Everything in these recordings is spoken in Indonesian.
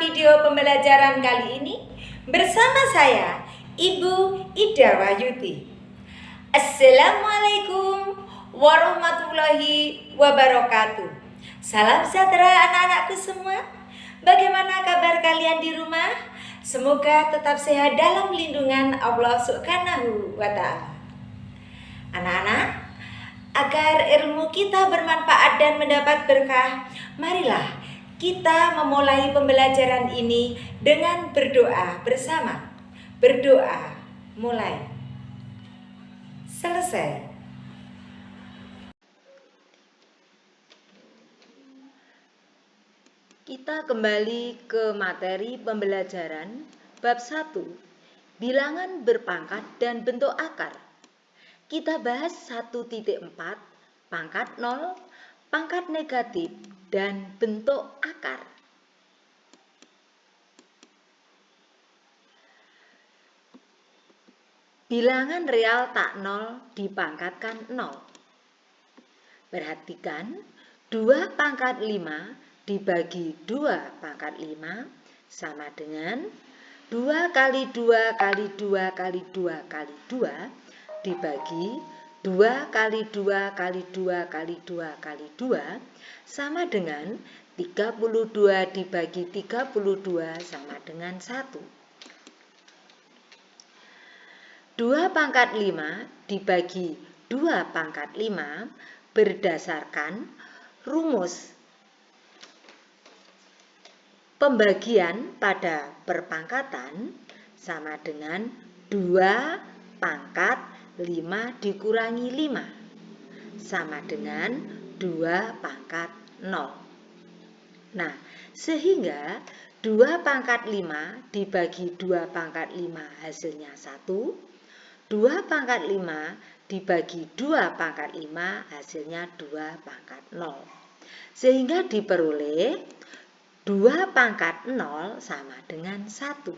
video pembelajaran kali ini bersama saya, Ibu Ida Wahyudi. Assalamualaikum warahmatullahi wabarakatuh. Salam sejahtera anak-anakku semua. Bagaimana kabar kalian di rumah? Semoga tetap sehat dalam lindungan Allah Subhanahu wa Ta'ala. Anak-anak, agar ilmu kita bermanfaat dan mendapat berkah, marilah kita memulai pembelajaran ini dengan berdoa bersama. Berdoa mulai. Selesai. Kita kembali ke materi pembelajaran bab 1, bilangan berpangkat dan bentuk akar. Kita bahas 1.4, pangkat 0, pangkat negatif, dan bentuk akar. Bilangan real tak 0 dipangkatkan 0. Perhatikan, 2 pangkat 5 dibagi 2 pangkat 5 sama dengan 2 kali 2 kali 2 kali 2 kali 2 dibagi 2 kali 2 kali 2 kali 2 kali 2 sama dengan 32 dibagi 32 sama dengan 1. 2 pangkat 5 dibagi 2 pangkat 5 berdasarkan rumus pembagian pada perpangkatan sama dengan 2 pangkat 5 dikurangi 5 sama dengan 2 pangkat 0. Nah, sehingga 2 pangkat 5 dibagi 2 pangkat 5 hasilnya 1. 2 pangkat 5 dibagi 2 pangkat 5 hasilnya 2 pangkat 0. Sehingga diperoleh 2 pangkat 0 sama dengan 1.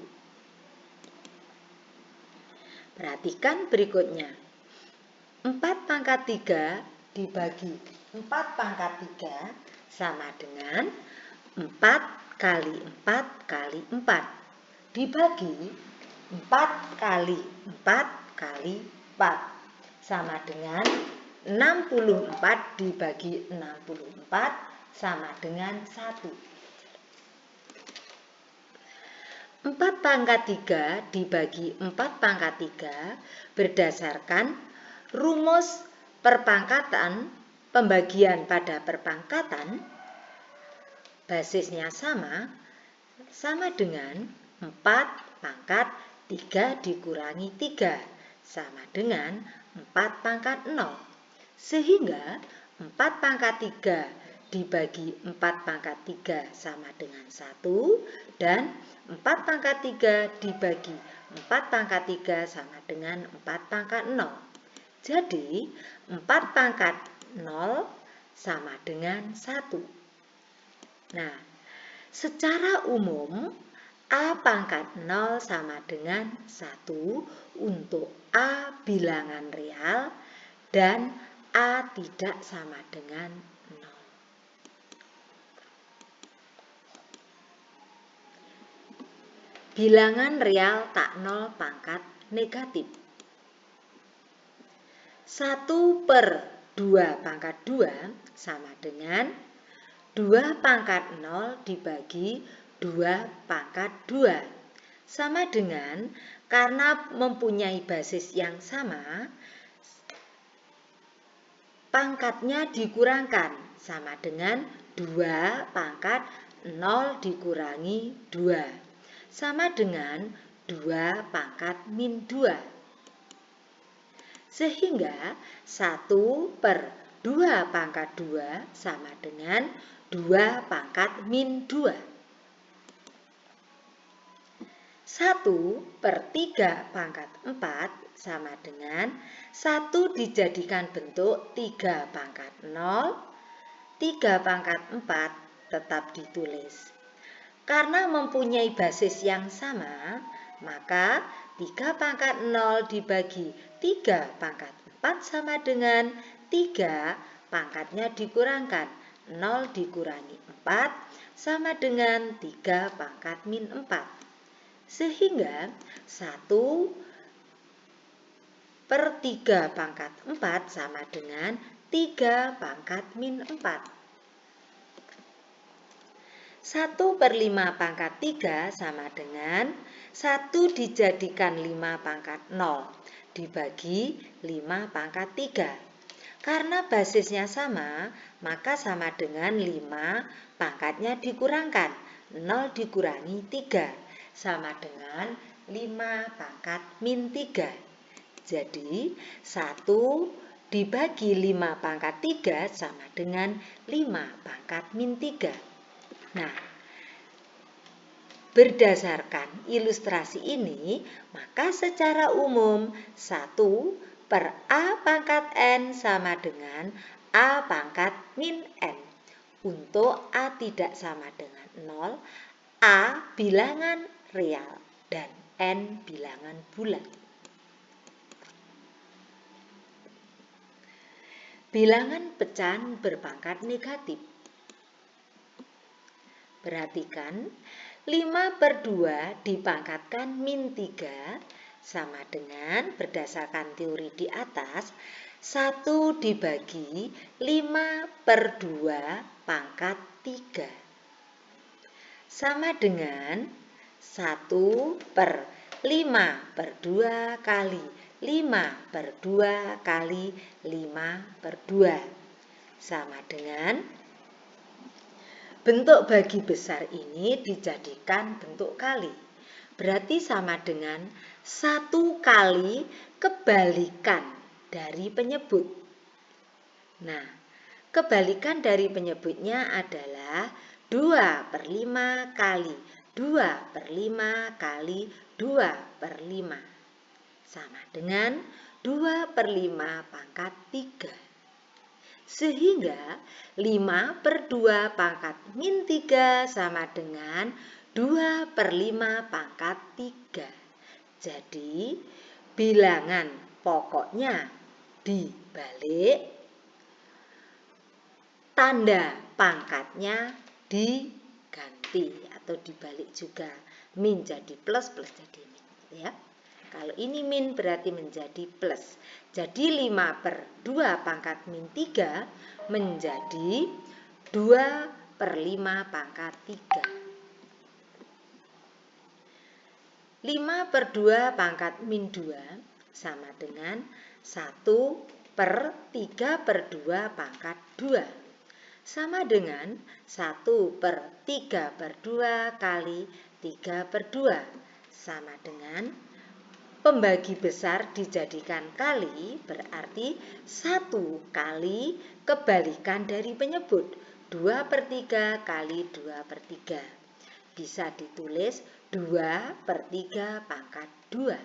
Perhatikan berikutnya. 4 pangkat 3 dibagi 4 pangkat 3 sama dengan 4 kali 4 kali 4 dibagi 4 kali 4 kali 4 sama dengan 64 dibagi 64 sama dengan 1. 4 pangkat 3 dibagi 4 pangkat 3 berdasarkan rumus perpangkatan pembagian pada perpangkatan basisnya sama dengan 4 pangkat 3 dikurangi 3 sama dengan 4 pangkat 0. Sehingga 4 pangkat 3 dibagi 4 pangkat 3 sama dengan 1 dan 4 pangkat 3 dibagi 4 pangkat 3 sama dengan 4 pangkat 0. Jadi 4 pangkat 0 sama dengan 1. Nah, secara umum A pangkat 0 sama dengan 1 untuk A bilangan real dan A tidak sama dengan 0. Bilangan real tak 0 pangkat negatif. 1/2 pangkat 2 sama dengan 2 pangkat 0 dibagi 2 pangkat 2. Sama dengan, karena mempunyai basis yang sama, pangkatnya dikurangkan sama dengan 2 pangkat 0 dikurangi 2. Sama dengan 2 pangkat min 2. Sehingga 1/2 pangkat 2 sama dengan 2 pangkat min 2. 1/3 pangkat 4 sama dengan 1 dijadikan bentuk 3 pangkat 0, 3 pangkat 4 tetap ditulis. Karena mempunyai basis yang sama, maka 3 pangkat 0 dibagi 3 pangkat 4 sama dengan 3 pangkatnya dikurangkan 0 dikurangi 4 sama dengan 3 pangkat min 4. Sehingga 1/3 pangkat 4 sama dengan 3 pangkat min 4. 1/5 pangkat 3 sama dengan 1 dijadikan 5 pangkat 0 dibagi 5 pangkat 3. Karena basisnya sama, maka sama dengan 5 pangkatnya dikurangkan. 0 dikurangi 3 sama dengan 5 pangkat min 3. Jadi 1 dibagi 5 pangkat 3 sama dengan 5 pangkat min 3. Nah, berdasarkan ilustrasi ini, maka secara umum 1/A pangkat N sama dengan A pangkat min N. Untuk A tidak sama dengan 0, A bilangan real dan N bilangan bulat. Bilangan pecahan berpangkat negatif. Perhatikan, 5/2 dipangkatkan min 3 sama dengan berdasarkan teori di atas 1 dibagi 5/2 pangkat 3 sama dengan 1/5/2 kali 5/2 kali 5/2 sama dengan bentuk bagi besar ini dijadikan bentuk kali. Berarti sama dengan 1 kali kebalikan dari penyebut. Nah, kebalikan dari penyebutnya adalah 2/5 kali 2/5 kali 2/5 sama dengan 2/5 pangkat 3. Sehingga 5/2 pangkat min 3 sama dengan 2/5 pangkat 3. Jadi bilangan pokoknya dibalik, tanda pangkatnya diganti atau dibalik juga. Min jadi plus, plus jadi min. Ya. Kalau ini min berarti menjadi plus. Jadi 5/2 pangkat min 3 menjadi 2/5 pangkat 3. 5/2 pangkat min 2 sama dengan 1/3/2 pangkat 2. Sama dengan 1/3/2 kali 3/2 sama dengan pembagi besar dijadikan kali, berarti 1 kali kebalikan dari penyebut. 2/3 kali 2/3. Bisa ditulis 2/3 pangkat 2.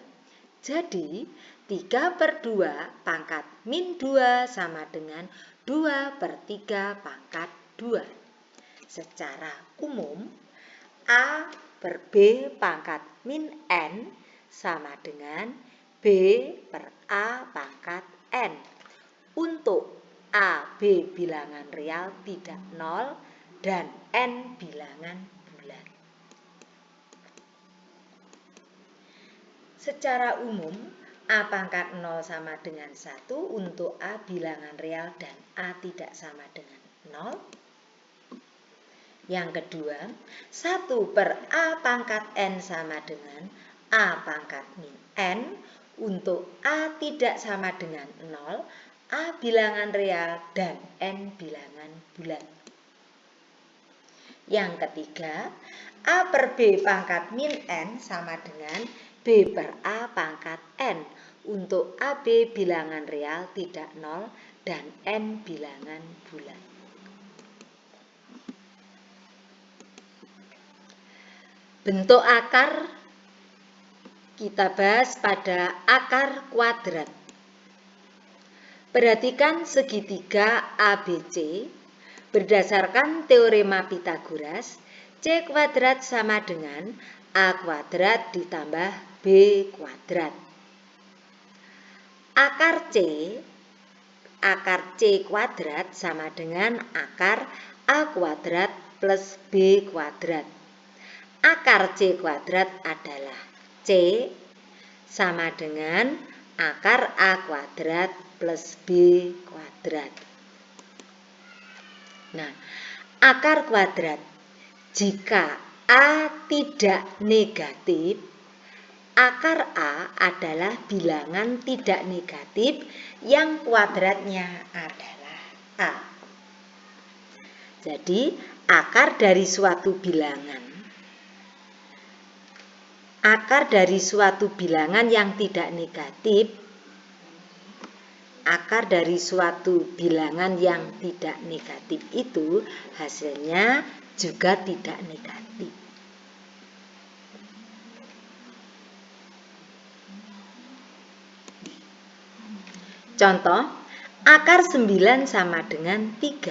Jadi 3/2 pangkat min 2 sama dengan 2/3 pangkat 2. Secara umum, A per B pangkat min N sama dengan B per A pangkat N. Untuk A, B bilangan real tidak 0 dan N bilangan bulat. Secara umum, A pangkat 0 sama dengan 1 untuk A bilangan real dan A tidak sama dengan 0. Yang kedua, 1/A pangkat N sama dengan A pangkat min N. Untuk A tidak sama dengan 0, A bilangan real dan N bilangan bulat. Yang ketiga, A per B pangkat min N sama dengan B per A pangkat N. Untuk AB bilangan real tidak 0 dan N bilangan bulat. Bentuk akar kita bahas pada akar kuadrat. Perhatikan segitiga ABC. Berdasarkan teorema Pythagoras, C kuadrat sama dengan A kuadrat ditambah B kuadrat. Akar C akar C kuadrat sama dengan akar A kuadrat plus B kuadrat. Akar C kuadrat adalah C sama dengan akar A kuadrat plus B kuadrat. Nah, akar kuadrat jika A tidak negatif, akar A adalah bilangan tidak negatif yang kuadratnya adalah A. Jadi, akar dari suatu bilangan yang tidak negatif, akar dari suatu bilangan yang tidak negatif itu hasilnya juga tidak negatif. Contoh, akar 9 sama dengan 3.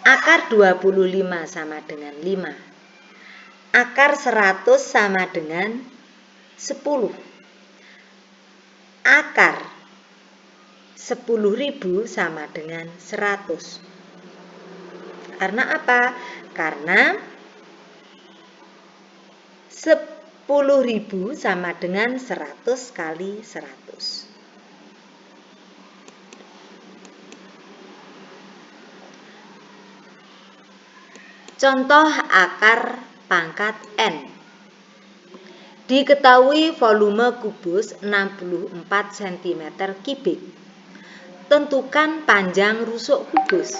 Akar 25 sama dengan 5. Akar 100 sama dengan 10. Akar 10.000 sama dengan 100. Karena apa? Karena 10.000 sama dengan 100 kali 100. Contoh akar pangkat N. Diketahui volume kubus 64 cm3. Tentukan panjang rusuk kubus.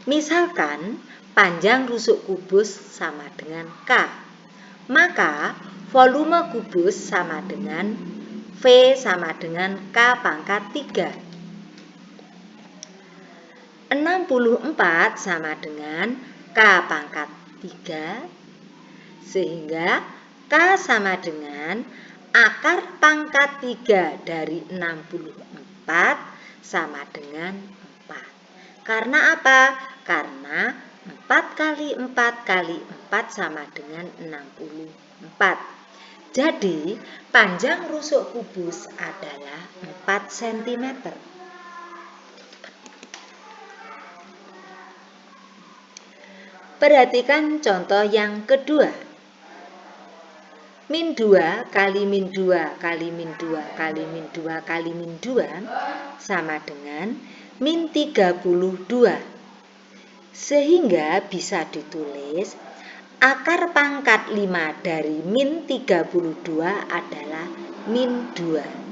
Misalkan panjang rusuk kubus sama dengan K, maka volume kubus sama dengan V sama dengan K pangkat 3. 64 sama dengan K pangkat 3, sehingga K sama dengan akar pangkat 3 dari 64 sama dengan 4. Karena apa? Karena 4 kali 4 kali 4 sama dengan 64. Jadi, panjang rusuk kubus adalah 4 cm. Perhatikan contoh yang kedua. Min 2 kali min 2 kali min 2 kali min 2 kali min 2 sama dengan min 32. Sehingga bisa ditulis akar pangkat 5 dari min 32 adalah min 2.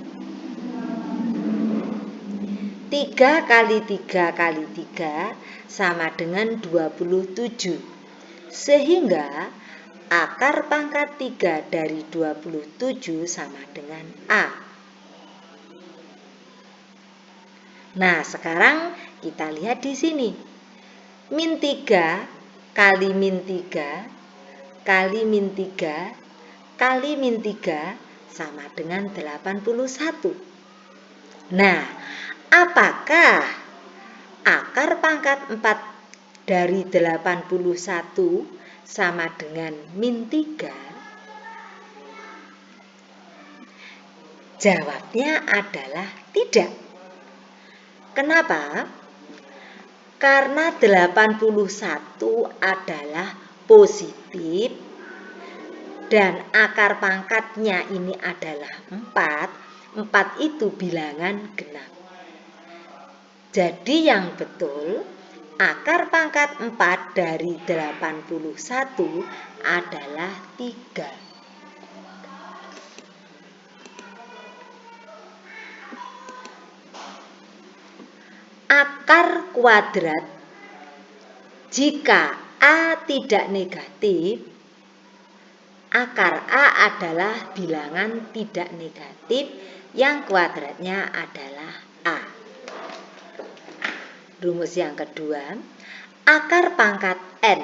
3 kali 3 kali 3 sama dengan 27. Sehingga akar pangkat 3 dari 27 sama dengan A. Nah, sekarang kita lihat di sini. Min 3 kali min 3 kali min 3 kali min 3 sama dengan 81. Nah, apakah akar pangkat 4 dari 81 sama dengan min 3? Jawabnya adalah tidak. Kenapa? Karena 81 adalah positif dan akar pangkatnya ini adalah 4. 4 itu bilangan genap. Jadi yang betul, akar pangkat 4 dari 81 adalah 3. Akar kuadrat jika A tidak negatif, akar A adalah bilangan tidak negatif yang kuadratnya adalah A. Rumus yang kedua, akar pangkat N.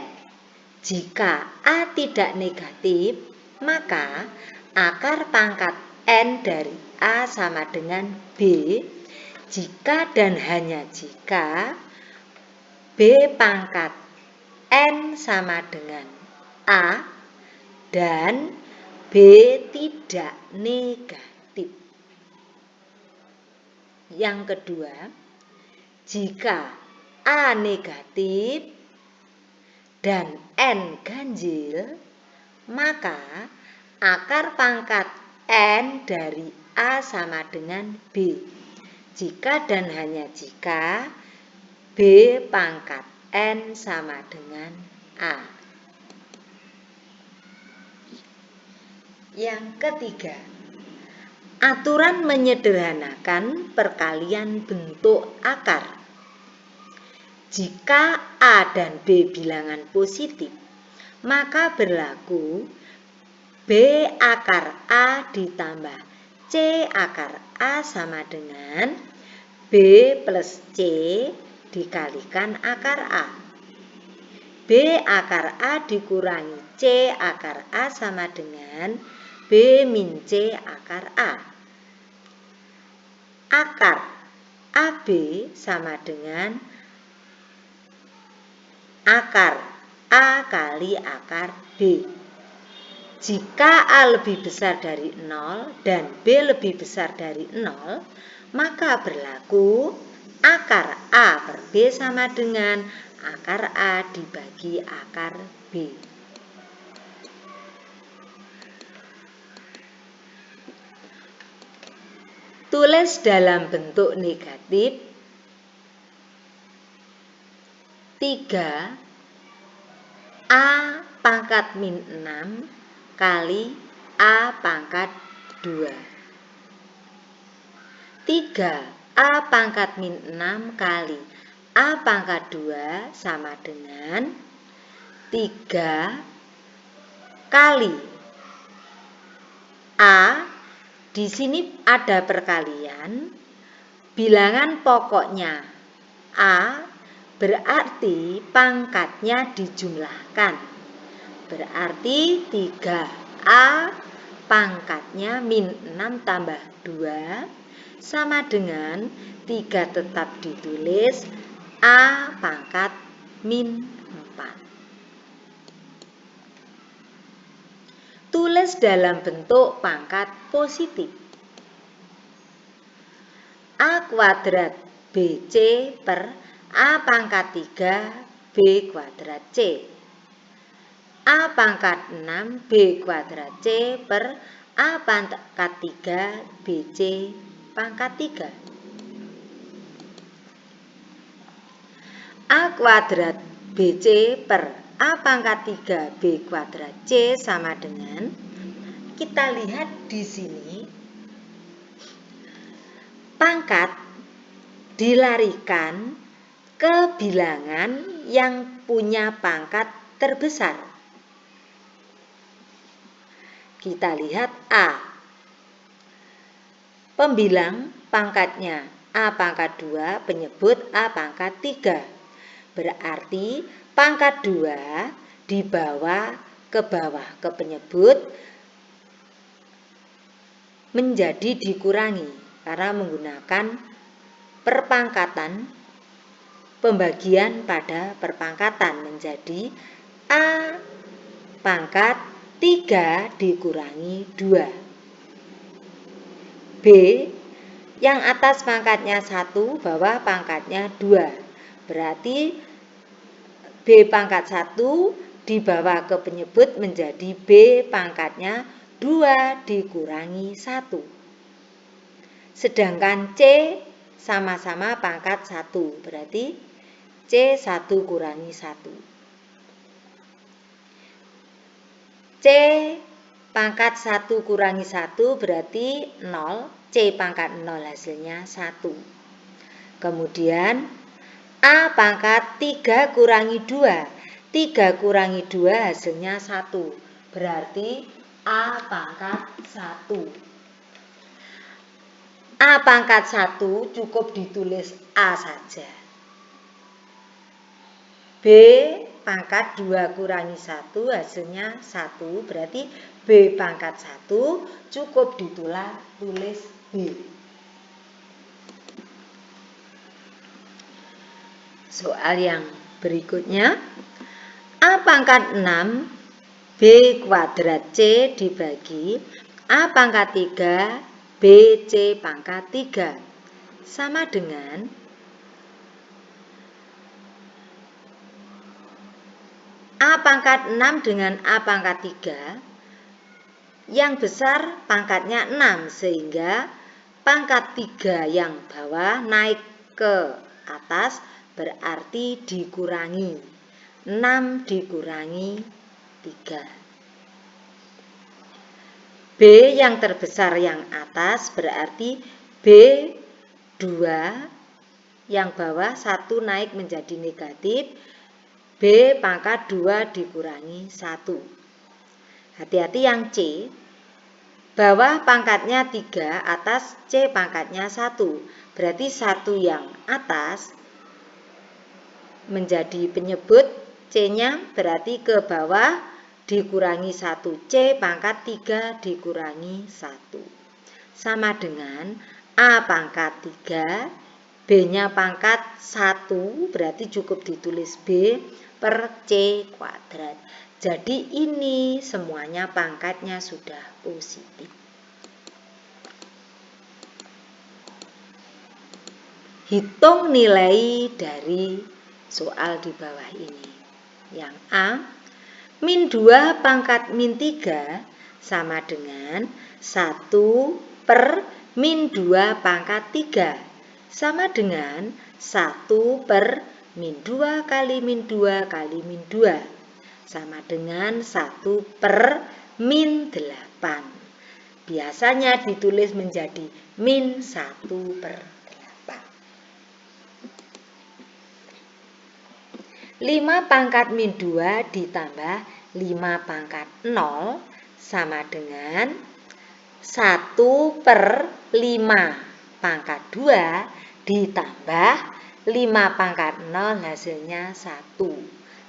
Jika A tidak negatif, maka akar pangkat N dari A sama dengan B jika dan hanya jika B pangkat N sama dengan A dan B tidak negatif. Yang kedua, jika A negatif dan N ganjil, maka akar pangkat N dari A sama dengan B. Jika dan hanya jika B pangkat N sama dengan A. Yang ketiga, aturan menyederhanakan perkalian bentuk akar. Jika A dan B bilangan positif, maka berlaku B akar A ditambah C akar A sama dengan B plus C dikalikan akar A. B akar A dikurangi C akar A sama dengan B min C akar A. Akar AB sama dengan akar A kali akar B. Jika A lebih besar dari 0 dan B lebih besar dari 0, maka berlaku akar A per B sama dengan akar A dibagi akar B. Tulis dalam bentuk negatif 3 A pangkat min 6 kali A pangkat 2. 3 A pangkat min 6 kali A pangkat 2 sama dengan 3 kali A. Di sini ada perkalian, bilangan pokoknya A, berarti pangkatnya dijumlahkan. Berarti 3A pangkatnya min 6 tambah 2 sama dengan 3 tetap ditulis A pangkat min 4. Tulis dalam bentuk pangkat positif. A kuadrat BC per A pangkat 3 B kuadrat C. A pangkat 6 B kuadrat C per A pangkat 3 BC pangkat 3. A kuadrat BC per A pangkat 3 B kuadrat C sama dengan, kita lihat di sini, pangkat dilarikan ke bilangan yang punya pangkat terbesar. Kita lihat A. Pembilang pangkatnya A pangkat 2, penyebut A pangkat 3. Berarti pangkat 2 dibawa ke bawah ke penyebut menjadi dikurangi karena menggunakan perpangkatan, pembagian pada perpangkatan menjadi A pangkat 3 dikurangi 2. B yang atas pangkatnya 1, bawah pangkatnya 2. Berarti B pangkat 1 dibawa ke penyebut menjadi B pangkatnya 2 dikurangi 1. Sedangkan C sama-sama pangkat 1. Berarti C 1 kurangi 1. C pangkat 1 kurangi 1 berarti 0. C pangkat 0 hasilnya 1. Kemudian A pangkat 3 kurangi 2. 3 kurangi 2 hasilnya 1. Berarti A pangkat 1. A pangkat 1 cukup ditulis A saja. B pangkat 2 kurangi 1 hasilnya 1. Berarti B pangkat 1 cukup tulis B. Soal yang berikutnya, A pangkat 6 B kuadrat C dibagi A pangkat 3 B C pangkat 3. sama dengan A pangkat 6 dengan A pangkat 3. Yang besar pangkatnya 6, sehingga pangkat 3 yang bawah naik ke atas, berarti dikurangi 6 dikurangi 3. B yang terbesar yang atas berarti B2 yang bawah 1 naik menjadi negatif, B pangkat 2 dikurangi 1. Hati-hati yang C, bawah pangkatnya 3, atas C pangkatnya 1. Berarti 1 yang atas menjadi penyebut, C-nya berarti ke bawah dikurangi 1. C pangkat 3 dikurangi 1. Sama dengan A pangkat 3, B-nya pangkat 1, berarti cukup ditulis B per C kuadrat. Jadi ini semuanya pangkatnya sudah positif. Hitung nilai dari soal di bawah ini. Yang A, min 2 pangkat min 3 sama dengan 1 per min 2 pangkat 3 sama dengan 1 per min 2 kali min 2 kali min 2 sama dengan 1 per min 8. Biasanya ditulis menjadi min 1 per 8. 5 pangkat min 2 ditambah 5 pangkat 0 sama dengan 1 per 5 pangkat 2 ditambah 5 pangkat 0 hasilnya 1.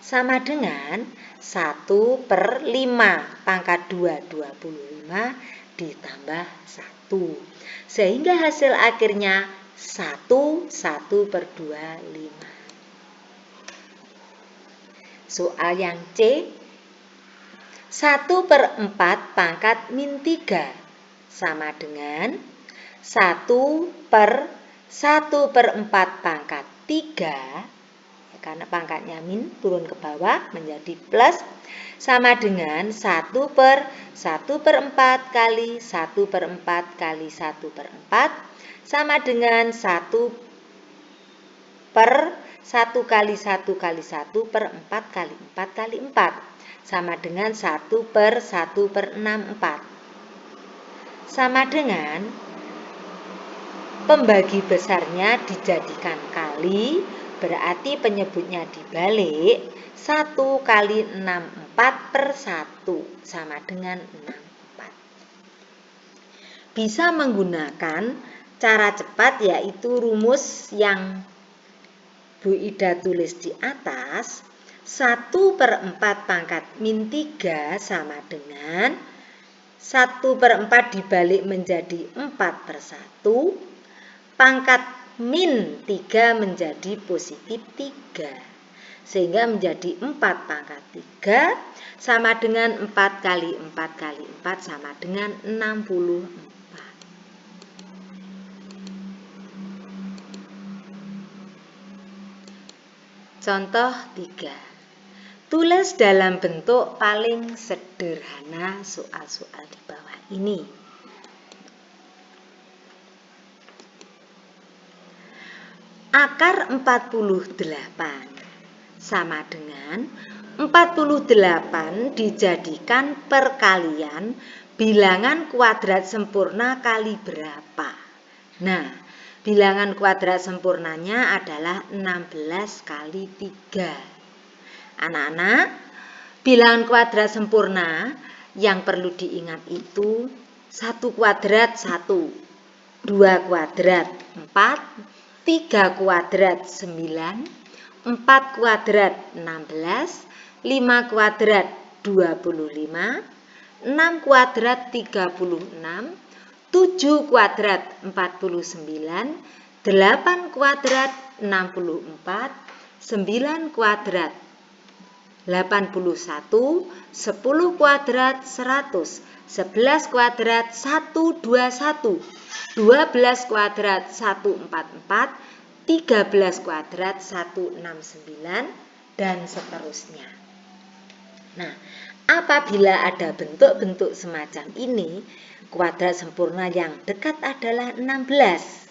Sama dengan 1 per 5 pangkat 2, 25 ditambah 1. Sehingga hasil akhirnya 1 per 25. Soal yang C, 1 per 4 pangkat min 3 sama dengan 1 per 4 pangkat 3, karena pangkatnya min turun ke bawah menjadi plus, sama dengan 1 per 4 kali 1 per 4 kali 1 per 4 sama dengan 1 per 1 kali 1 kali 1 per 4 kali 4 kali 4 sama dengan 1 per 1 per 6, 4. Sama dengan pembagi besarnya dijadikan kali, berarti penyebutnya dibalik, 1 kali 6, 4 per 1 sama dengan 6, 4. Bisa menggunakan cara cepat, yaitu rumus yang Bu Ida tulis di atas. 1 per 4 pangkat min 3 sama dengan 1 per 4 dibalik menjadi 4 per 1. Pangkat min 3 menjadi positif 3. Sehingga menjadi 4 pangkat 3 sama dengan 4 kali 4 kali 4 sama dengan 64. Contoh 3. Tulis dalam bentuk paling sederhana soal-soal di bawah ini. Akar 48 sama dengan 48 dijadikan perkalian bilangan kuadrat sempurna kali berapa. Nah, bilangan kuadrat sempurnanya adalah 16 kali 3. Anak-anak, bilangan kuadrat sempurna yang perlu diingat itu 1 kuadrat 1, 2 kuadrat 4, 3 kuadrat 9, 4 kuadrat 16, 5 kuadrat 25, 6 kuadrat 36, 7 kuadrat 49, 8 kuadrat 64, 9 kuadrat 81, 10 kuadrat 100, 11 kuadrat 121. 12 kuadrat 144, 13 kuadrat 169, dan seterusnya. Nah, apabila ada bentuk-bentuk semacam ini, kuadrat sempurna yang dekat adalah 16.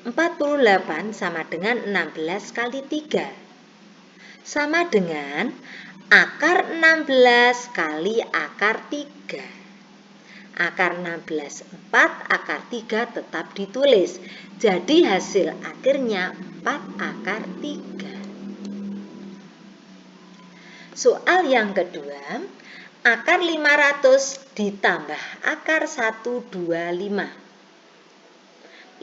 48 sama dengan 16 kali 3. Sama dengan akar 16 kali akar 3. Akar 16 4, akar 3 tetap ditulis. Jadi hasil akhirnya 4 akar 3. Soal yang kedua, akar 500 ditambah akar 125.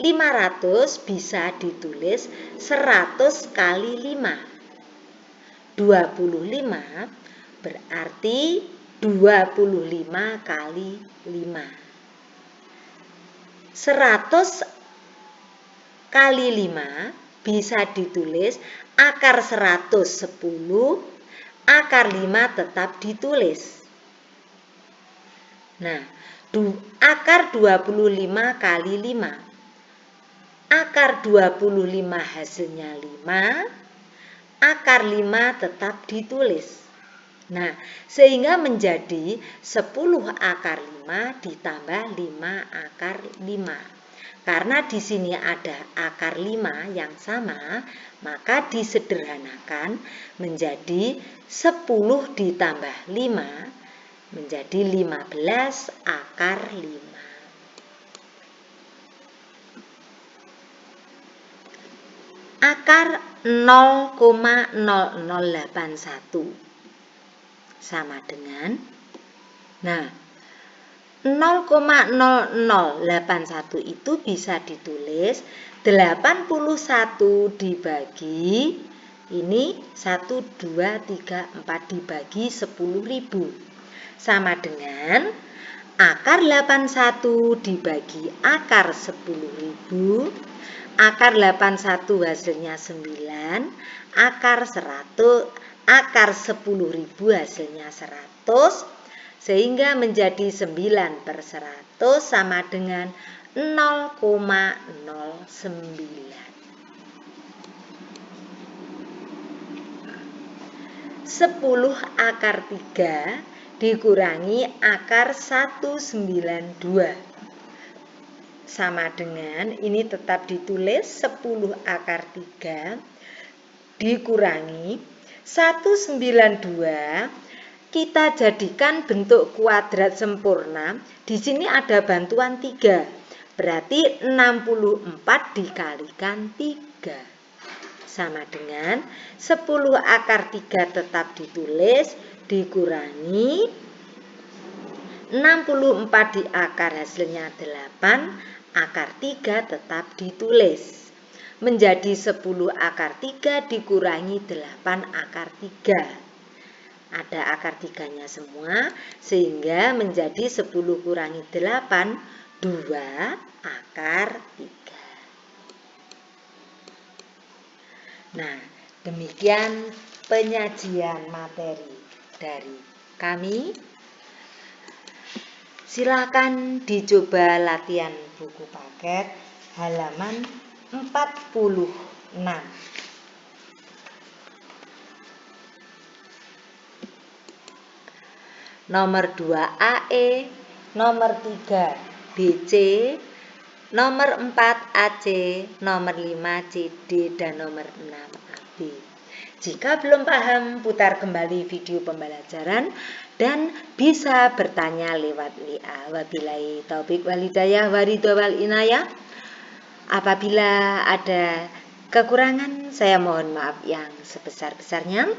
500 bisa ditulis 100 kali 5. 25 berarti 25 kali 5. 100 kali 5 bisa ditulis akar 100 10, akar 5 tetap ditulis. Nah, akar 25 kali 5. Akar 25 hasilnya 5, akar 5 tetap ditulis. Nah, sehingga menjadi 10 akar 5 ditambah 5 akar 5. Karena di sini ada akar 5 yang sama, maka disederhanakan menjadi 10 ditambah 5 menjadi 15 akar 5. Akar 0,0081 sama dengan, nah, 0,0081 itu bisa ditulis 81 dibagi, ini 1, 2, 3, 4 dibagi 10.000. Sama dengan akar 81 dibagi akar 10.000. Akar 81 hasilnya 9, akar 100, akar 10.000 hasilnya 100, sehingga menjadi 9 per 100 sama dengan 0,09. 10 akar 3 dikurangi akar 192. Sama dengan, ini tetap ditulis 10 akar 3 dikurangi 192, kita jadikan bentuk kuadrat sempurna. Di sini ada bantuan 3, berarti 64 dikalikan 3. Sama dengan 10 akar 3 tetap ditulis dikurangi 64 di akar hasilnya 8, akar 3 tetap ditulis. Menjadi 10 akar 3 dikurangi 8 akar 3. Ada akar 3-nya semua, sehingga menjadi 10 kurangi 8, 2 akar 3. Nah, demikian penyajian materi dari kami. Silakan dicoba latihan buku paket halaman 46. Nomor 2 AE, nomor 3 BC, nomor 4 AC, nomor 5 CD, dan nomor 6 AB. Jika belum paham, putar kembali video pembelajaran dan bisa bertanya lewat WA. Wabillahi taufik wal hidayah wa ridha wal inayah. Apabila ada kekurangan, saya mohon maaf yang sebesar-besarnya.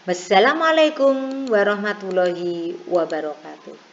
Wassalamualaikum warahmatullahi wabarakatuh.